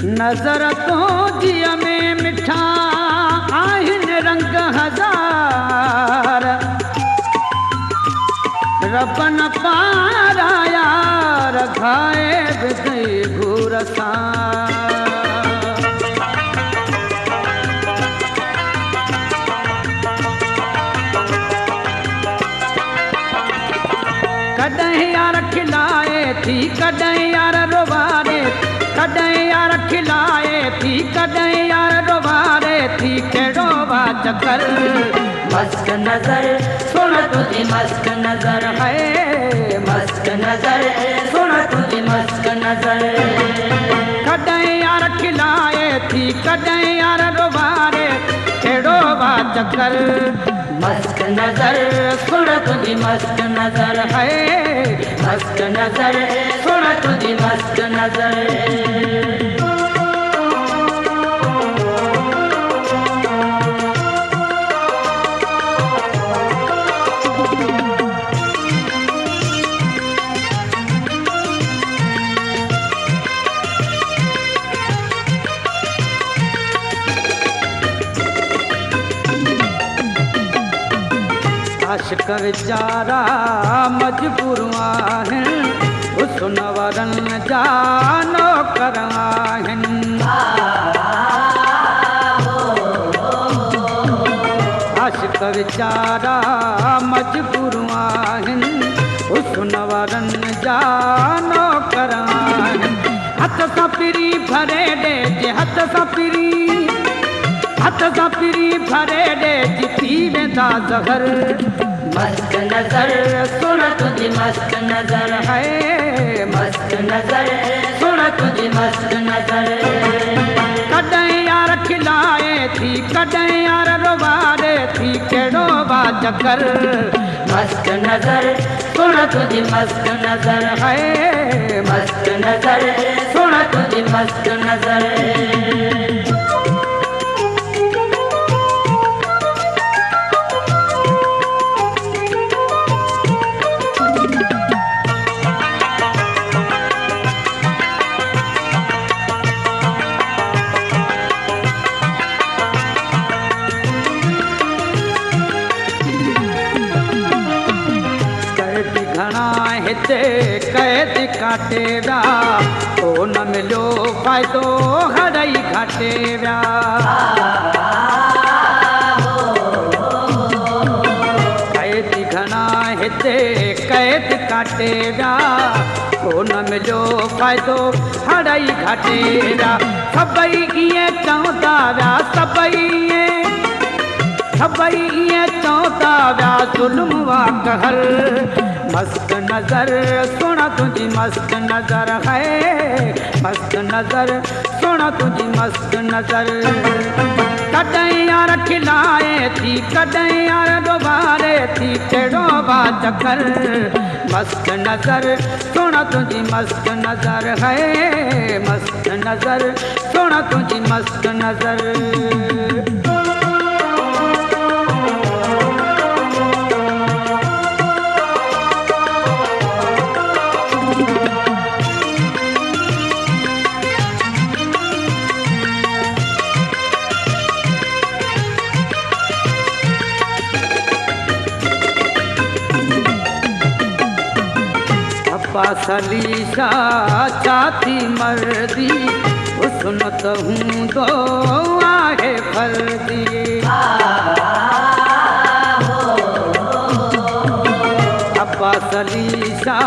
नज़र तो जिया में मिठा आहिनि रंग हज़ार रब न पारा यार खाए बिदई घूर सां कॾहिं यार खिलाए थी कॾहिं यार रोवारे कॾहिं यार खिलाए थी कॾहिं यार रोवारे थी कहिड़ो बा चकर मस्त नजर सुन तुझी मस्त नजर है मस्त नजर सुन तुझी मस्त नजर कॾहिं यार खिलाए थी कॾहिं यार रोवारे कहिड़ो बा चकर मस्त नजर सुन तुझी मस्त नजर है मस्त नजर सुन तुझी मस्त नजर आशिक वीचारा मजबूर आहिनि हुस्न वारनि जा नौकर आहिनि आशिक वीचारा मजबूर आहिनि हुस्न वारनि जा नौकर आहिनि हथ सां पिरी भरे ॾे हथ सां पिरी भरे ॾे थी वेंदा ज़हर मस्त नजर सुन तुझी मस्त नजर है मस्त नजर सुन तुझी मस्त नजर कॾहिं यार खिलाए थी कॾहिं यार रोवारे थी कहिड़ो बा चकर मस्त नजर सुन तुझी मस्त नजर है मस्त नजर सुन तुझी मस्त नजर हिते कैद काटे विया तो न मिलियो फ़ाइदो हड़ई घाटे विया कैद घणा हिते कैद काटे विया तो न मिलियो फ़ाइदो हड़ई घाटे विया सभई ईअं चवंदा विया सभई ईअं चवंदा विया ज़ुल्म वा कहर मस्त नजर सुन तुझी मस्त नजर है मस्त नजर सुन तुझी मस्त नजर कॾहिं यार खिलाए थी कॾहिं यार रोवारे थी कहिड़ो बा चकर मस्त नजर सुन तुझी मस्त नजर है मस्त नजर सुन तुझी मस्त नजर सलीशा छाती मर्दी हुस्न त हूंदो आहे फर्दी अब्बा सलीशा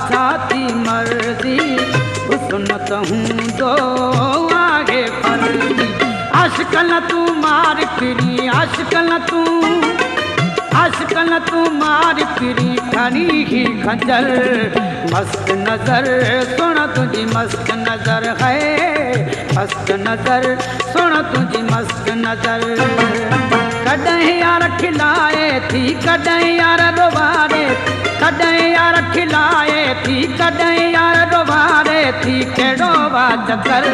छाती मर्दी हुस्न त हूंदो आहे फर्दी आशिकन तूं मार फिरी आशिकन तूं मार फिरी खणी ही खंजर मस्त नजर सुन तुझी मस्त नजर है मस्त नजर सुन तुझी मस्त नजर कॾहिं यार खिलाए थी कॾहिं यार रोवारे कॾहिं यार खिलाए थी कॾहिं यार रोवारे थी कहिड़ो बा चकर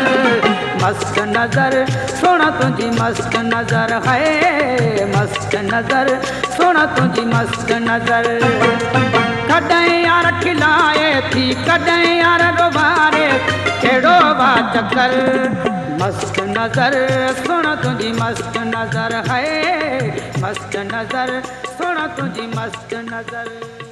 मस्त नजर सुन तुझी मस्त नजर है मस्त नजर सुन तुझी मस्त नजर कॾहिं यार खिलाए थी कॾहिं यार रोवारे कहिड़ो बा चकर कर मस्त नजर सुन तुझी मस्त नजर है मस्त नजर सुन तुझी मस्त नजर